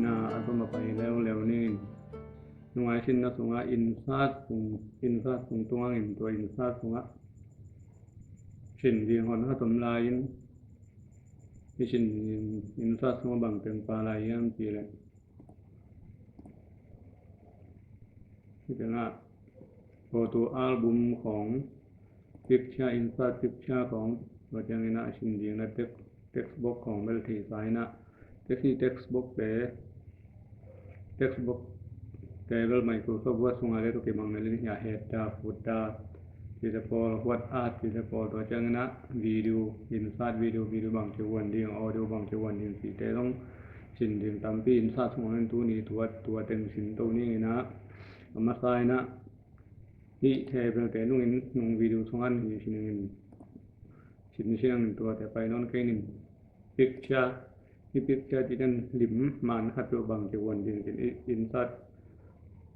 na atoma pa lew ni nungai sin na sunga insat sung tuang in to insat sunga sin di hon ha tom lain ni sin insat sunga bang teng pa lai yam pi leที่เป็นว่าโฟโต้อัลบั้มของพิกชาอินซัตพิกชาของวัจยังนะชินดีนะเท็กซ์บุ๊กของเบลทีไซนะเท็กซ์บุ๊กแต่เบลไมโครซอฟท์ว่าส่งอะไรตัวเก็บมังเมลิยาเฮดดาฟูดดาที่จะพอวัดอาร์ตที่จะพอตัวจังนะวิดีโออินซัตวิดีโอบางจะวันเดียวออดิโอบางจะวันเดียวสิแต่ต้องชินดีตามปีอินซัตของนั้นตัวนี้ตัวเต็มสินตัวนี้นะมาใส่นะที่แทบแต่นุ่งวิดีโอส่งอันนี้ชิ้นเชียงตัวแต่ไปนอนแค่นึงพิกชาที่นั่นลิมมันขัดตัวบางจะวันเดียวเป็นอินซัต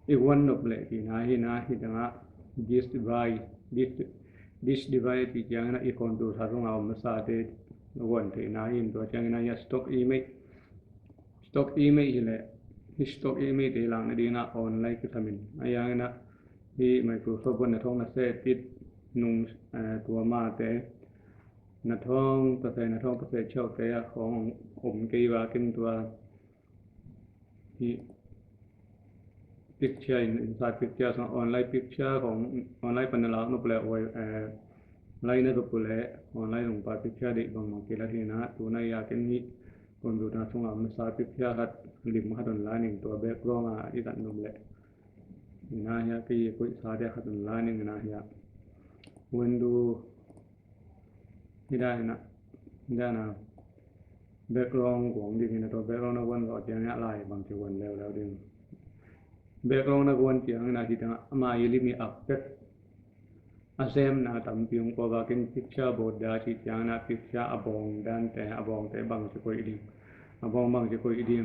อีกวันนบเลยที่นะที่จังอ่ะดิสดีไวที่จังนะอีกคนตัวทารุณเอามาใส่ในวันที่อินตัวจังนะยาสต็อกอีเมลเลยstock email ที่หลังดีนะออนไลน์คือทำเป็นอย่างนั้นที่ Microsoft วันนั้นท้องนะเซตติดนุ่งตัวมาแต่นัดท้องตัวแต่นัดท้องตัวแต่เช่าแต่ของผมกีว่ากินตัวที่ picture inside picture ของออนไลน์ picture ของออนไลน์ปัญญาโนเปล่าไว้ไลน์นั่นก็เปล่าออนไลน์ลงไป picture เด็กบางกีฬาที่นะตัวนั้นอยากกินนี้คนดูนะส่งมาสาธิตยาหัดลิมหัดออนไลน์หนึ่งตัวแบกร้องอีตันนุ่มเละนะฮะที่คุยสาธิตหัดออนไลน์หนึ่งนะฮะวันดูที่ได้นะแบกร้องของดีนะตัวแบกร้องนักวันก็จะเนี่ยลายบางทีวันแล้วดึงแบกร้องนักวันเกี่ยงนะที่ตั้งมาอยู่ลิมีอัพเป็ดอาเซมนะตั้งพิงกว่ากินพิกชาบดดาที่จังนะพิกชาอบองดันแต่อบองแต่บางจะคุยดีอบองบางจะคุยดี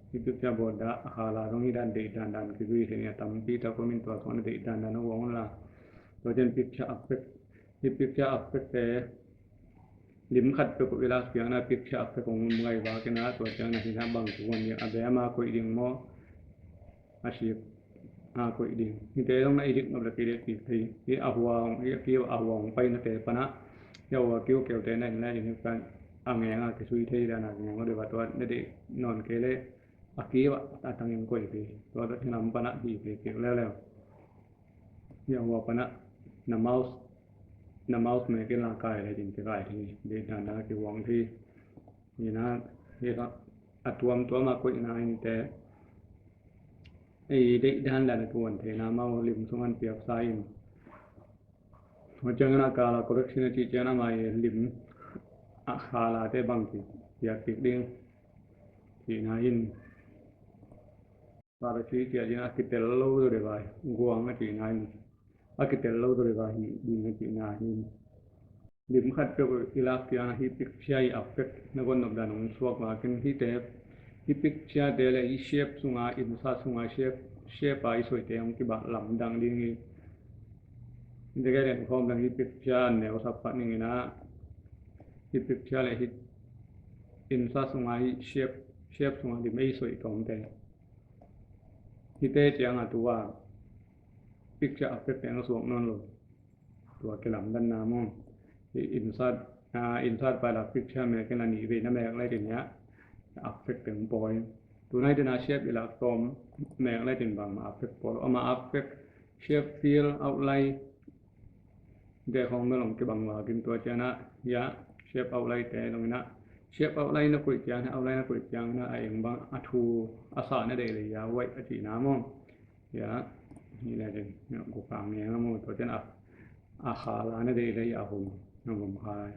ที่พิกชาบดดาหาลาตรงนี้ดันเด็ดดันคือวิธีเนี่ยตั้งปีตะก็มีตัวสอนเด็ดดันวงละตัวเช่นพิกชาอัพเป็ดที่พิกชาอัพเป็ดแต่ลิมขัดไปกับเวลาเสียงนะพิกชาอัพเป็ดของมึงไงว่ากันนะตัวจังนะที่นั่งบางส่วนอย่างอาเบมาคุยดีมั้งอาชีพคุยดีนี่แต่ต้องในอีกนับเลยที่อาหัวที่อาหัวไปนั่นแต่ปนะเจ้าว่าเกี่ยวแต่นั่นแหละอย่างนี้การเงี้ยก็ช่วยที่ด้านนั้นอย่างก็เดี๋ยวตัวนี่ได้นอนเกล้อากี้ว่าตั้งยังคุยไปตัวที่นำปนะดีไปเกี่ยวแล้วเนี่ยหัวปนะน้ำเมาส์เมื่อกี้ร่างกายอะไรจริงๆกายที่เดินทางที่วงที่นี่นะที่ก็ตัวมาคุยนายนี่แต่ไอ้เด็กด้านด้านตัวเทน่ามาลิมสมันเปียกสายหัวจังนะกาล correction ที่เจ้านามาลิมขาลาเตบังที่อยากติดดิ้งที่น่าอินบาร์ชีที่อาจจะคิดเตลลูตัวเดียวกวางที่น่าอินคิดเตลลูตัวเดียวดีที่น่าอินลิมขัดกับอิลักที่อันที่พิกชัยอัพเฟกนักวนนับดานงสวกมาคินที่เทปที่พิกชาเดลอีเชฟสุงาอินซาสุงาเชฟไปสวยเตงที่บ้านลำดังดิ้งนี่เด็กเรียนข้อมดังที่พิกชาเนี่ยว่าสับปะนี่นะที่พิกชาเลยที่อินซาสุงาเชฟสุงาที่ไม่สวยตรงแต่ที่เตะยังตัวพิกชาอัพเป็นกระทรวงนั่นเลยตัวกลำดันน้ำมั่งที่อินซาไปหลักพิกชาเมื่อกี้นั่นนี่เวน่าแบกอะไรอย่างเงี้ยอัพเฟกถึงปอยตัวนั้นจะน่าเชฟเวลาตอมแมงอะไรถึงบางมาอัพเฟกปอยเอามาอัพเฟกเชฟฟิลเอาไลเดี๋ยวของเมื่อหลงจะบางว่ากินตัวเจ้านะยะเชฟเอาไลแต่ตรงนี้นะเชฟเอาไลนะกุยจางเอาไลนะกุยจางนะไอ้ยังบางอัทูอาสาเนี่ยเดี๋ยวเลยยาไว้อธิน้ำมั่งยะนี่แหละจึงเนี่ยกูฟังเนี่ยมั่งตัวเจ้านะอาคาลาเนี่ยเดี๋ยวเลยยาหุ่นน้ำผมคาย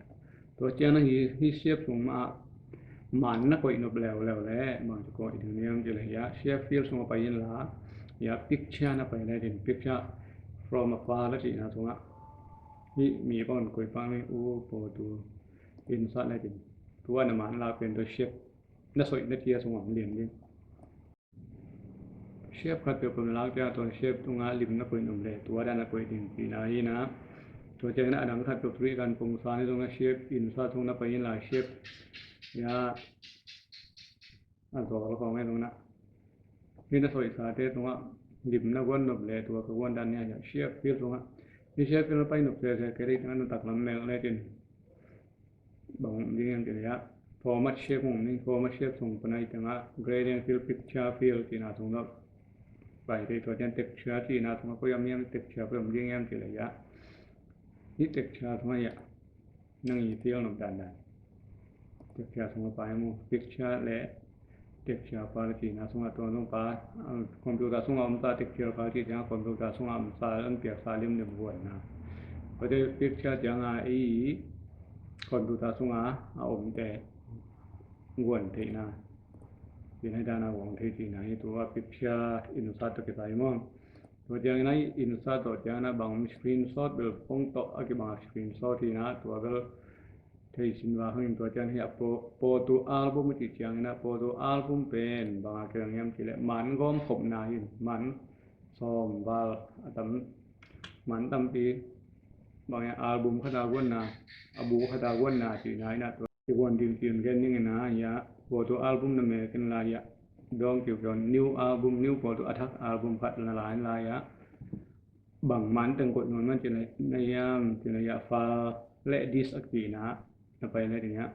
ตัวเจ้านะที่เชฟส่งมามันนักคุยนบแล้วบางคนอีกเนี่ยมันจะเลยยาเชฟฟิลส่งไปยินละยาพิกชานะไปได้ถึงพิกชา from afar แล้วทีนะตรงนั้นนี่มีบางคนคุยฟังเลยโอ้โหตัวอินซัตได้ถึงตัวน้ำมันลาเป็นตัวเชฟน่าสวยน่าเที่ยวสมองเรียนเลยเชฟขัดตัวเป็นลักษณะตัวเชฟตรงนั้นลิมนักคุยนบเลยตัวด้านนักคุยถึงปีนี้นะตัวเจ้าหน้าดังขัดตัวธุรการปงสารตรงนั้นเชฟอินซัตตรงนั้นไปยินละเชฟยา ตัวเราของไม่ตรงนั้นนี่ถ้าสวยสาเทตรงว่าดิบนักวันนบเลยตัวกวนด้านนี้อย่างเชียบฟิลตรงนั้นนี่เชียบฟิลไปนบเลยแค่ได้ทั้งนั้นตักลำแมวอะไรจนบ่งยิ่งกันเลยอะพอมาเชียบของนี่พอมาเชียบส่งไปในทั้งนั้นเกรดยังฟิลพิกชาฟิลที่น่าตรงนั้นไปที่ตัวเจนเต็กเชื้อที่น่าตรงนั้นก็ยังมีเต็กเชื้อเพิ่มยิ่งกันเลยอะนี่เต็กเชื้อทำไมอะนั่งอยู่ฟิลนบด้านนั้นเต็กเชื้อส่งไปมั่งพิกชาและเด็กเชื้อพาร์ตี้นะส่งตัวลงไปคอมพิวเตอร์ส่งอันตราเด็กเชื้อพาร์ตี้จังคอมพิวเตอร์ส่งอันตราอันเปียกสาลิมเดือบวันนะพอได้เด็กเชื้อจังคอมพิวเตอร์ส่งอมแต่วันที่นะที่ในด้านวันที่นะนี่ตัวเด็กเชื้ออินสัตว์ก็ได้มั้งตัวจังนั้นอินสัตว์ตัวจังนั้นบางสกรีนช็อตเบลฟงโตอากิบางสกรีนช็อตที่นะตัวเบลที่สินว่าเห็นตัวจันที่โปรตัวอัลบั้มที่จังนะโปรตัวอัลบั้มเป็นบางเครื่องยำที่ละมันก็ผมนายมันซ้อมบาลมันตั้มปีบางอย่างอัลบั้มขดาวันนะอบูขดาวันนะที่ไหนนะตัวที่วันที่กันนี่นะยาโปรตัวอัลบั้มนั่นเองกันลายะดองเกี่ยวกับนิวอัลบั้มนิวโปรตัวอัทักอัลบั้มพัดละลายะบางมันตั้งกฎมันจะในยามที่ในยาฟ้าและดิสอักปีนะไปเลยทีเนี้ย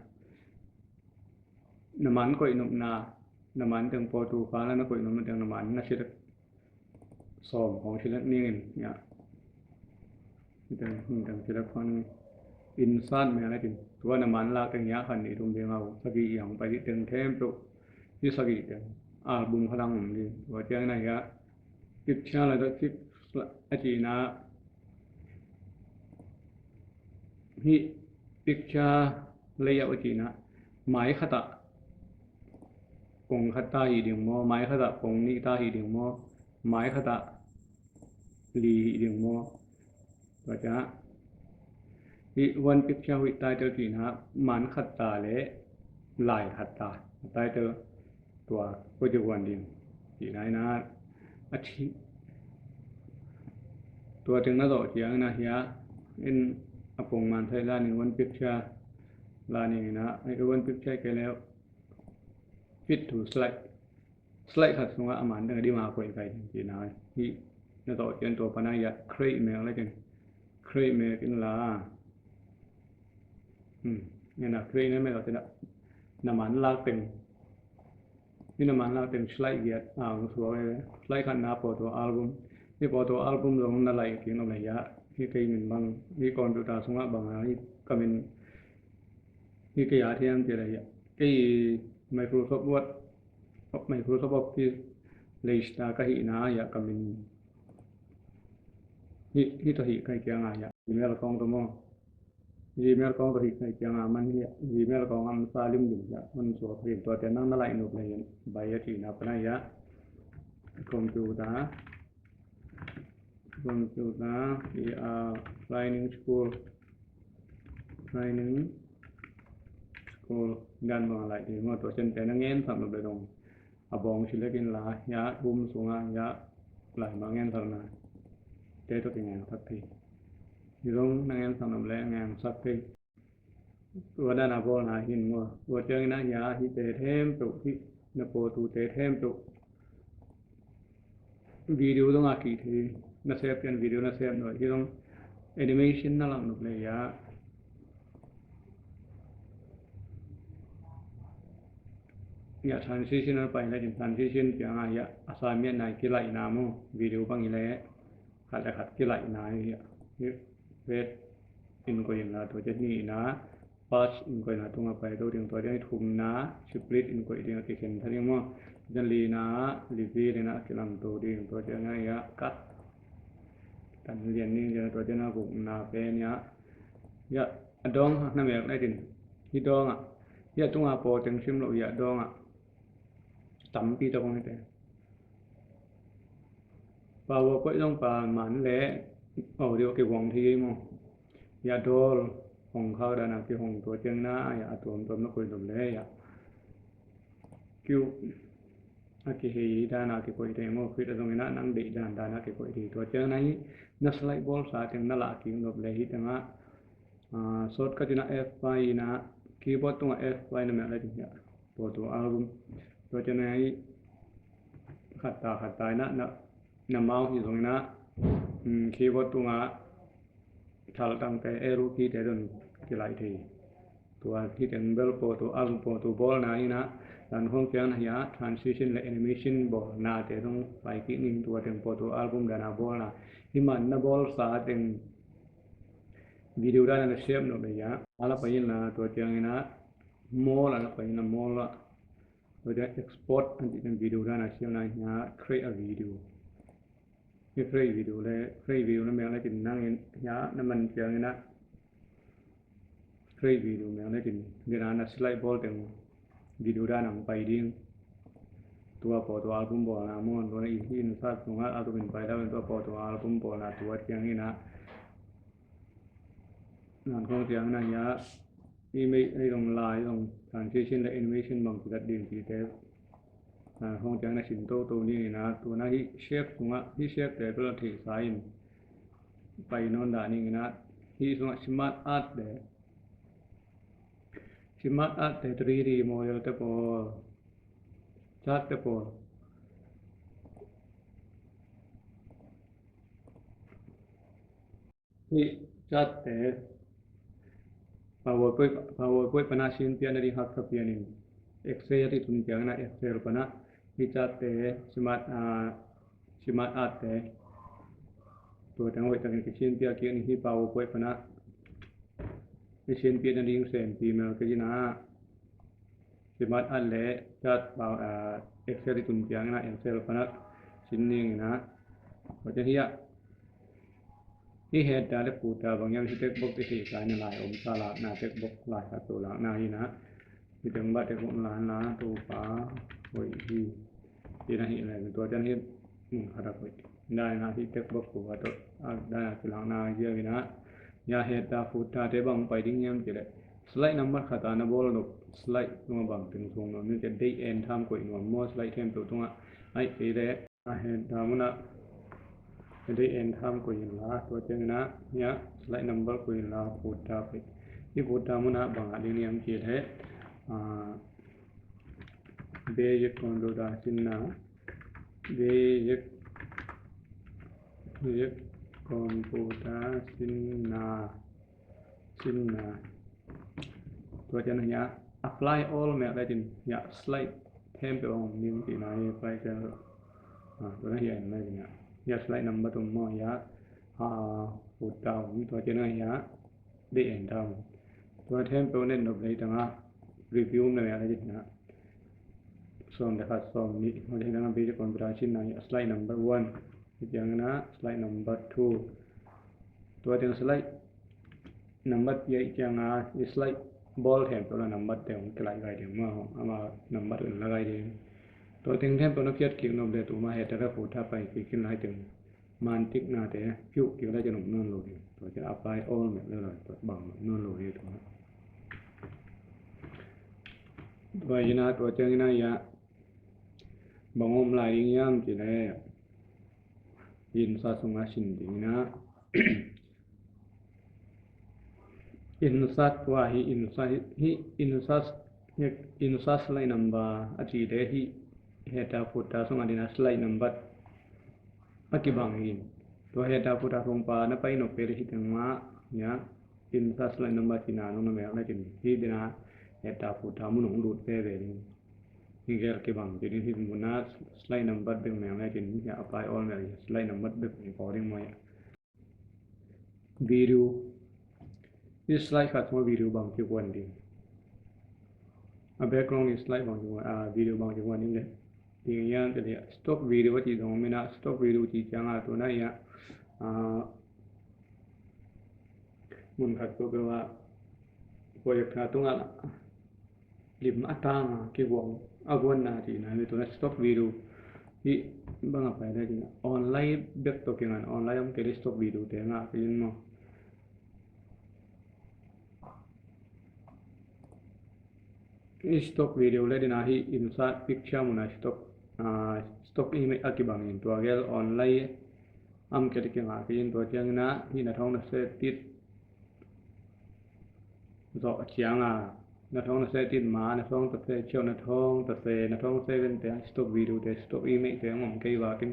น้ำมันก็อินุนาน้ำมันถึงพอตูฟ้าแล้วนะก็อินุมันถึงน้ำมันน่าชิลสอมของชิลนี่เนี่ยถึงชิลฟันอินซันไม่อะไรถึงตัวน้ำมันลากถึงยาขันนี่ทุ่มเทมาสักกี่อย่างไปที่ถึงเทมตุที่สักกี่อัลบั้มพลังดีว่าจะไหนก็คิดเชื่ออะไรก็คิดอาจีนะที่พิกชาเลยเอาจีนะหมายขตะปงขตาหีดิ่งมอหมายขตะปงนิตาหีดิ่งมอหมายขตะลีหีดิ่งมอตัวจ้าที่วันพิกชาวิตายเจอจีนะมันขตาและลายขตาตายเจอตัวก็จะวันดิ่งจีไหนนะอาทิตัวถึงนั่นต่อเจียงนะเฮียเอ็นอปงมันไทยลานี่วันพิกชาลานี่นะไอ้วันพิกชาแกแล้วฟิตถูสไลด์ขัดสงว่าอามันตั้งแต่ดีมาคุยไปจีน่าที่นั่นต่อเจนตัวปนายะเครย์เมลอะไรกันเครย์เมลกินลาเนี่ยนะเครย์นั่นไม่ต่อจะน้ำมันลากเป็นนี่น้ำมันลากเป็นสไลด์เกียร์สวยเลยสไลด์ขันน้าพอตัวอัลบั้มนี่พอตัวอัลบั้มลงนั่นอะไรกินอะไรยะที่เคยมีบางที่คอมพิวเตอร์สงว่าบางอะไรก็เป็นที่เกียร์ที่อันเจริญที่ Microsoft Word Microsoft Office เลยสตาร์ก็หินาอยากกำมินที่ตัวหิใครเกี่ยงอยากอีเมลกองตัวมั่งอีเมลกองตัวหิใครเกี่ยงมันเนี่ยอีเมลกองอันซาลิมดิ่งอยากมันสวดเรียนตัวแต่นั่งนั่งไล่หนุบเลยใบยาจีนับไปยะคอมพิวเตอร์ที่training school ด้านบางอะไรที่เมื่อตัวเช่นแต่นั่งเงินทำมาไปตรงบองชิลกินลายะบุ้มสูงยะไหลมาเงินทำนาเตะตัวเป็นงานสักทีที่ตรงนั่งเงินทำมาแล้วงานสักทีตัวด้านบนหินมัวตัวเจ้าหน้ายาที่เตะเทมตุที่นโปตูเตะเทมตุวิดีโอต้องอากีทีน่าเซฟเป็นวิดีโอน่าเซฟหน่อยที่ต้องแอนิเมชันนั่นหลังหนุกเลยยะya transition ไปแล้วถึง transition อย่างไรya assignment ไหนกี่ไหลน้ำมั้งวิดีโอบางอย่างไรขัดกี่ไหลน้ำเนี่ยเวทอินก็อย่างนั้นตัวเจนี่นะ pass อินก็อย่างนั้นตรงไปตัวเดียวตัวเดียวทุ่มนะ split อินก็อย่างนั้นที่เห็นท่านยังมั้งจันลีนะลิฟีเลยนะกี่ลำตัวเดียวตัวเดียวนั่นya กัดการเรียนนี่จะตัวเดียวนะบุกนาเป็นyaดองนั่นแบบได้ถึงที่ดองya ตรงพอถึงชิมเราya ดองตั้มปีตะกงนี่แต่ป่าวก็ต้องป่ามันแหละเดี๋ยวเก็บวงทีมั้งยาโดลของเขาด้านนั้นที่ของตัวเจ้าหน้าอย่าตัวนักคุยตรงเลยอย่าคิวอากิเฮีด้านนั้นที่คุยแต่มั้งคุยตรงนั้นนั่งดีด้านนั้นที่คุยที่ตัวเจ้าหน้านี้นักสไลด์บอลสาถึงนั่นละคิวตรงเลยที่แต่ว่าโซดก็จะน่า F ไปนะคีย์บอร์ดตรง F ไปนั่นแหละอะไรอย่างเงี้ยตัวอัลบั้ม ตัวจะในขัดตายนะน้ำเมาที่ตรงนั้นคีย์บอร์ดตัวงาถ้าเราตั้งแต่รูปที่แต่ต้นที่หลายทีตัวที่เป็นเบลโปตัวอัลโปตัวบอลนะนี่นะหลังห้องเจ้าหน้า transition และ animation บอลนะแต่ต้องไปที่หนึ่งตัวเป็นโปตัวอัลบั้มดานาบอลนะที่มันนะบอลสาเป็นวิดีโอด้านนั้นเชื่อมโน้ตไปยะอะไรไปยินนะตัวเจ้านี่นะมอลอะไรไปยินนะมอลละตัวจะ export อันที่เป็นวิดีโอด้านนั้นเชื่อมนะเนี่ย create a video นี่ create video เลย create video นั่นแปลว่าเป็นนั่งเนี่ยนั่นมันเจ้านี่นะcreate video แม้ว่าเป็นเวลานัด slide ball เป็นวิดีโอด้านนั้นไปดิ้งตัวพอตัวอัลบั้มบอลนะมอนตัวนี้ที่นุสัตว์ตรงนั้นเอาตัวเป็นไปแล้วเป็นตัวพอตัวอัลบั้มบอลนะตัวเที่ยงนี้นะงานของเที่ยงนั้นเนี่ยที่ไม่ลงลายลง transition และ animation บางจุดดิ่งที่แต่ห้องเที่ยงนั้นสินโตตัวนี้นะตัวนั้นที่เชฟตรงนั้นที่เชฟแต่ตัวที่สายไปนอนด่านี่นะที่ตรงนั้น smart art เดsmart art แต่ 3D model แต่พอชัดแต่พอที่ชัดแต่ PowerPoint panasin pian dari hak pianin Excel itu tunjang na Excel pana dicat te smart art teตัวทั้งหมดจากนี้เช่นเปียเกี่ยนี่ที่ PowerPoint panaนี่เช่นเปียนั่นเองเส้นปีมาก็จีน่า smart art และจัดExcel ที่tunjang na Excel pana ชิ้นนี้นะเพราะฉะนั้นที่เหตุการณ์ปูตาบางอย่างที่เทคบอกที่สายในลายอมสาลาหน้าเทคบอกลายขัดตัวหลังหน้านี่นะที่ถึงบัดเทคบอกหลานนะตัวฟ้าหอยที่นั่นอะไรเป็นตัวจันที่ขัดไปได้นะที่เทคบอกปูว่าตัวได้ตัวหลังหน้าเยอะนะยาเหตุการณ์ปูตาเทบังไปดิ้งยังจะได้สไลด์นัมเบอร์ขัดอันบอลนุสไลด์ตัวบังถึงทรงนั้นนี่จะได้เอ็นทำก่อนว่ามัวสไลด์เทมตัวตรงไอ้ที่ได้เหตุการณ์มันนะได้เอ็นทำกุยลาตัวเจงนะเนี่ยสไลด์นัมเบอร์กุยลาพูดตาไปที่พูดตามันนะบางอันนี้ยังเกี่ยวกับเบยกคนดูดาสินนะเบยกคนพูดตาสินนะตัวเจงเนี่ย apply all แม้แต่จริงเนี่ย slide เทมไปองนิ้วที่ไหนไปจะตัวนั้นเห็นไหมเนี่ยยาสไลด์นัมเบอร์ตัวมั่วยาพูดดาวตัวเจนยาได้เอ็นดาวตัวเทมเปอร์เน็ตนบเลยต่างหากรีวิวเนี่ยอะไรจิตนะส่วนเด็กส่วนนี้มันจะนั่งเป็นคนประชินนะสไลด์นัมเบอร์วันอย่างนั้นสไลด์นัมเบอร์ทูตัวเจนสไลด์นัมเบอร์ยี่อย่างนั้นสไลด์บอลเทมตัวละนัมเบอร์เต็มกลายไปเดี๋ยวมานัมเบอร์อื่นละไงเดี๋ยวตัวเต็งเทมตัวนักเขียนเกี่ยวนบเลยตัวมาเหตุแต่พูดถ้าไปขึ้นไล่ถึงมันติกนาแต่ผิวเกี่ยวได้จะหนุ่มนวลโลดีตัวจะ apply all แบบนี้เลยตัวบังนวลโลดีตัวยีน่าตัวเจ้ายีน่ายะบังอมลายยิ่งย่ำจีเลยยินซาสงอาชินดีนะอินซัสว่าฮิอินซัสไลนัมบาอาทิเดฮิเหตุพูดตาสงอาดินาสไลนัมบัดAkibangin. Tuh heda putar rompa na pai no peri hitang ma ya intas lain number Cina no me ala kin hi dina heda putar mun lut pere ni hingga akibang jadi hi muna slide number beng me ala kin ya apply all me slide number beng recording mo ya video this slide kat mo video bang ki wan ding a background is slide bang video bang ki wan ding le thì yang cái stock video chỉ dùng mình stock video chỉ chẳng là tụi này ya muốn khắc phục cái là project là tung là lim atang cái vòng là thì này tụi này stock video thì bằng apa ya thì online back to cái online ông cái stock video thế là cái gì mà stock video le dina hi insert picture muna stock image akibangin to agel online am ke ke nga kin to chang na hi na thong na se tit zo chiang na thong na se tin ma na thong ta se cheo na thong ta se na thong se ven te stop video te stop email te ngom kai wa kin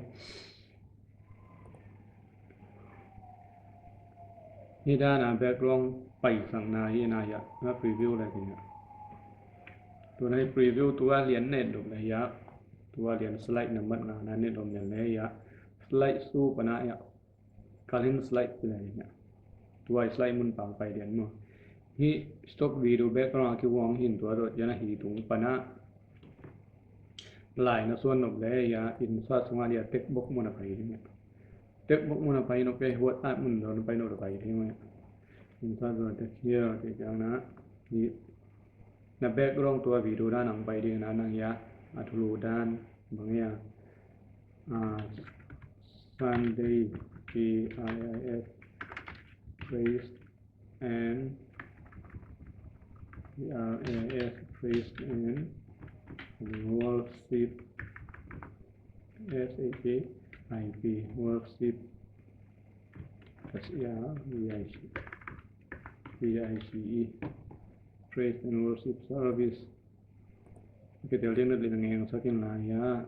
ni da na background pai sang na hi na ya na preview la kinตัวใน preview ตัวเรียนเน็ตดมเลยะตัวเรียน slide นำมันนะเน็ตดมอย่างเลยะ slide สู้ปนะยะการเล่น slide เป็นอะไรเนี่ยตัว slide มันปังไปเรียนมั้งที่ stop video background คือวางหินตัวรถยันหีถุงปนะหลายนะส่วนนกเลยะ insert สมาเดีย text box มันไปเนี่ย text box มันไปนกไปหัวตัดมันโดนไปนกไปที่มั้ย insert ตัว text เยอะที่จังนะนี่na background ตัว video ด้านหลังไปดีนะนังยะอัตโนด้านบางอย่างSunday PIIS praise and PRAS praise and worship SAKIP worship VICE praise and worship service kita lihat dari yang sakin lah ya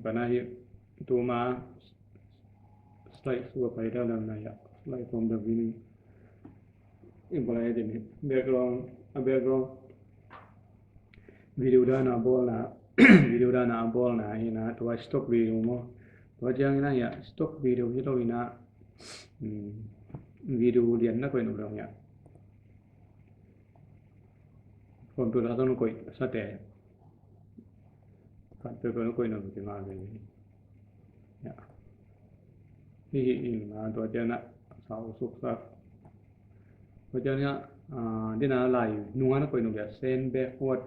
panah itu mah slide sudah pada dalam ya slide from the beginning ini boleh jadi background video dah nak bola video dah nak bola ini na tuh stop video mo Wajang ina ya stock video itu ina video lian na koi nurang ya. Kontu dah tu koi sate. Kan tu koi nurang tu mana ni. Ya. Ini mana tu aja nak sahur sukses. Wajangnya dia nak live nuan koi nurang send backward.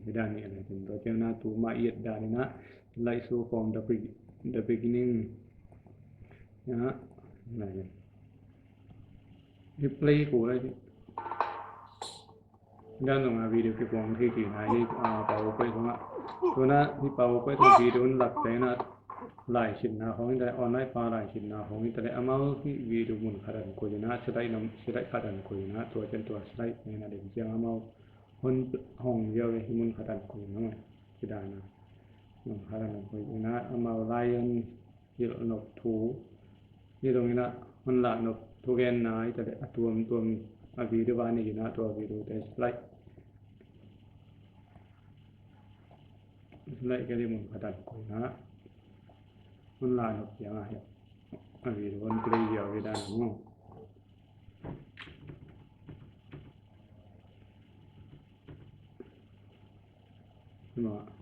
Dah ni ada tu. Wajang na tu maiat dah ni na live so from the beginning ya này replay của đây đang làm video cái quảng khi kỳ này đi bảo quay không ạ tôi na đi bảo quay thì video lật thế na lại chỉnh nào khôngได้ online ปาlại chỉnh nào khôngแต่ amal ที่ video มันขนาดคุยนะจะได้ขนาดคุยนะตัวเป็นตัวสไลด์นี่นะเด็กยัง amal คนห้องเดียวเลยที่มันขนาดคุยนะที่ได้นะMengharapkan kau amal lain hidup nak tu hidup ina hendak nak tu kan naik tapi tuam video bani ina tu video test slide kali mengharapkan kau na hendak nak yang ayat video on play dia kita no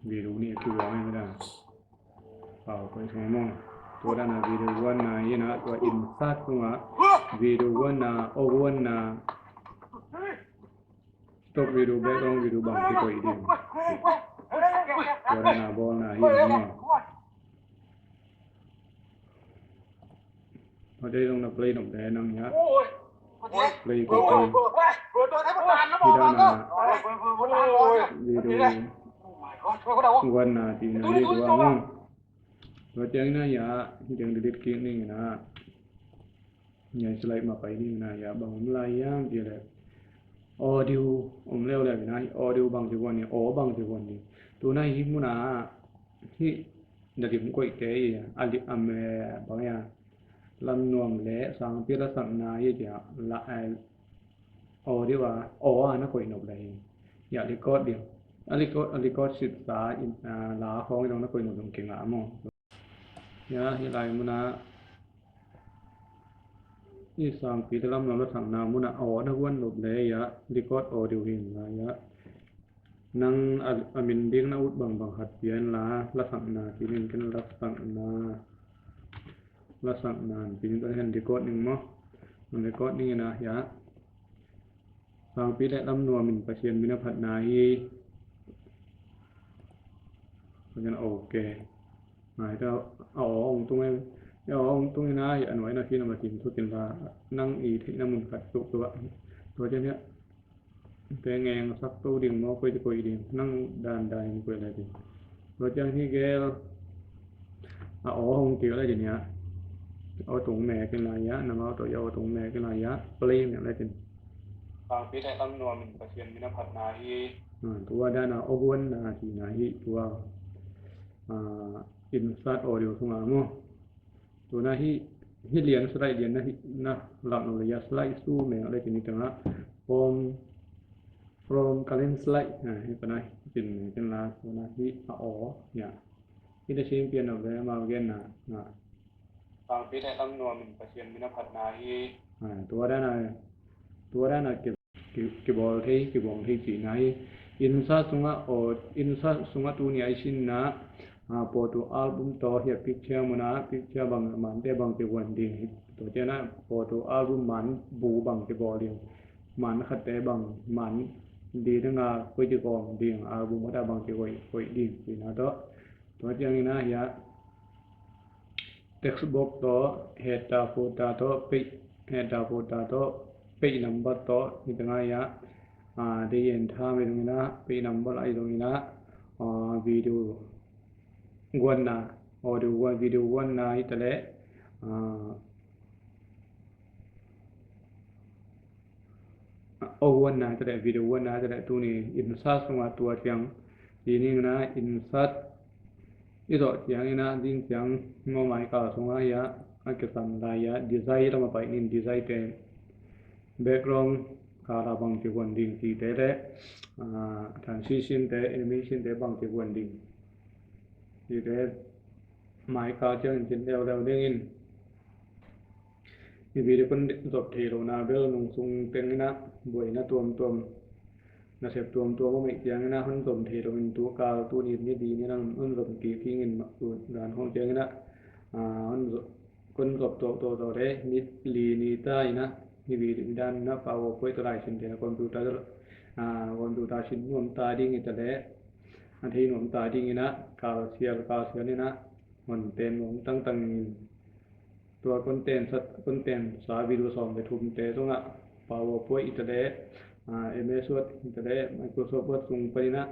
video ni tu orang ni dah, bau kau semua. Tu dah na video one na, ini na tu insert tu na video one na, one na stop video background video bang tu kau ini. Tu dah na bol na ini na. Ada yang nak play nak dah nang ya. Play kau play. Tidak na videoวันน่ะที่นั่นเรียกว่ามั้งตัวเจ้านี่นะอย่าที่เรื่องดิลิทคลิปนี่นะอย่าสไลด์มาไปนี่นะอย่าบางมันลายย่างเดียวเลยออดิโอผมเล่าเลยนะออดิโอบางทีวันนี้บางทีวันนี้ตัวนั้นหิมุนะที่เดี๋ยวผมก็อีกแก่อันนี้อเมบางอย่างลำนวมเละสังเปียรสังนาเยอะละออดิว่านะก็อีกหน่อยเลยอย่าเรียกก็เดียวอันนี้ก็ศึกษาลาของตรงนั้นคุยหนุ่มเก่งละมั้งเนี่ยที่ไรมุนะนี่สังปีตะลำนำรถถังนามุนะนักวันหลบเลยยะดีก็อดิวหินละยะนั่งมินดิ้งนาอุดบางหัดเปลี่ยนละถังนาปีนึงกันละถังนาปีนึงก็เห็นดีก็หนึ่งมั้งมันดีก็นี่นะยะสังปีตะลำนวมินประเชียนมินพัฒนาฮีกันโอเคหมายถึงองตรงนี้องตรงนี้นะอันไว้นะที่นำมากินทุกกินลานั่งอีที่น้ำมันขัดตุกตัวเจ้าเนี้ยแต่เงงสักตู้ดิ่งมอคุยจะคุยดิ่งนั่งด่านใดมันคุยอะไรดิ่งตัวเจ้าที่แกองเกี่ยวอะไรอย่างเนี้ย ở tụng mẹ cái là giá nằm ở tội ở tụng mẹ cái là giá play này lại tin บางปีได้ตั้งนวมประเทียนมินพัฒนาฮี ตัวด้านอวนนะที่นะฮิตัวinsert audio ตรงนั้นมั้งตัวนะฮิเรียนสไลด์เรียนนะฮินะหลักหน่วยสไลด์สู้แม่อะไรที่นี่ตรงนั้น from current slide ให้ปนัยเป็นลาตัวนะฮิอ๋อเนี่ยที่ได้ชิมเปลี่ยนออกไปมาเกินนะ บางปีได้ตั้งนวมประเทียนมินพัฒนาฮี ตัวด้านkeyboard ที่ keyboard ที่สีไหน insert ตรงนั้นinsert ตรงนั้นตัวนี้ไอชินนะพอตัวอัลบั้มต่อเหี่ย picture มันนะ picture บางมันแต่บางตัววันเดียวตัวเจ้านะพอตัวอัลบั้มมันบูบางตัวบอลเดียวมันขัดแต่บางมันดีทั้งงาคุยจะกองเดียวอัลบั้มก็ได้บางตัวคุยดีสีนะตัวเจ้านี่นะเหี่ย text box ต่อ header footer ต่อ header footer ต่อ page number ต่อนี่ตั้งไงอะได้ยินท่าไม่ตรงนี้นะ page number อะไรตรงนี้นะvideo วันนะ audio วัน video วันนะอีแต่ละวันนะแต่ละ video วันนะแต่ละตัวนี้ insert ตรงตัวเสียงทีนี้นะ insert อีตัวเสียงนี่นะดิ้งเสียงงอหมายก็ส่งให้ยะอาเก็บสันได้ยะดีไซน์เรามาไปนินดีไซน์เต็ม background การบางที่วันดิ้งที่แต่ละtransition แต่ animation แต่บางที่วันดิ้งที่แต่หมายก็จะเห็นเร็วๆเด้งอินที่วิดีโอคนจบที่เราหน้าเบลนุ่งทรงเต็งนะบ่อยนะตัวนะเสพตัวก็ไม่เจียงนะคนสมเทเราเป็นตัวกาวตัวนี้นี่ดีนี่นั่งคนสมกีที่เงินมาตัวร้านของเจียงนะคนสมตัวเร่นิดลีนี่ใต้นะนี่วิธีด้านนะพาวเวอร์ตัวไรชิ้นเดียวคอมพิวเตอร์ชิ้นนวมตาดิ้งแต่ละอันที่นวมตาดิ้งนะกาวเสียนี่นะมันเต็มนวมตั้งตัวคนเต็นสาวิดีโอสองไปทุ่มเตะตรงอ่ะพาวเวอร์อิตาเล่MS Word อิตาเล่ Microsoft Word ส่งไปนะ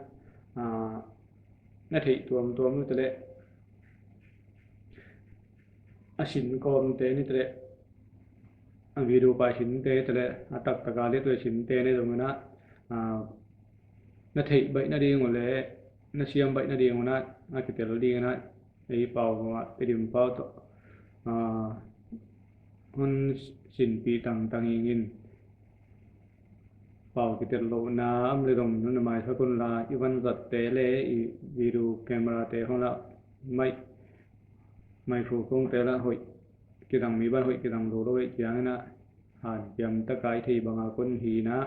นาทีตัวมันอิตาเล่ชินกอมเตนี่อิตาเล่วิดีโอไปชินเตอิตาเล่ตักการเล่ตัวชินเตนี่ตรงนั้นนาทีใบนาดีงหมดเลยนาเชียมใบนาดีงหมดนะคิดแต่ละดีนะไอ้เป่ามาไอ้ดิมเป่าตัวมันสินปีต่างยิงเป่าคิดแต่ละน้ำเลยตรงนั้นหมายถึงคนละอีวันจัดเตะเลยวิดีโอแคมราเตะของเราไมโครโฟนเตะละหอยคิดต่างมีบ้านหอยคิดต่างโลโลเวจยังนะยำตะไคร้ที่บางคนหีนะ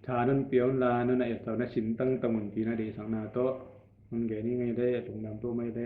ชานั่นเปียวลานั่นไอ้ตัวนั้นสินตั้งตะมุนทีนะดีสังนาโตมันแก่นี่ไงได้ตรงนั้นตัวไม่ได้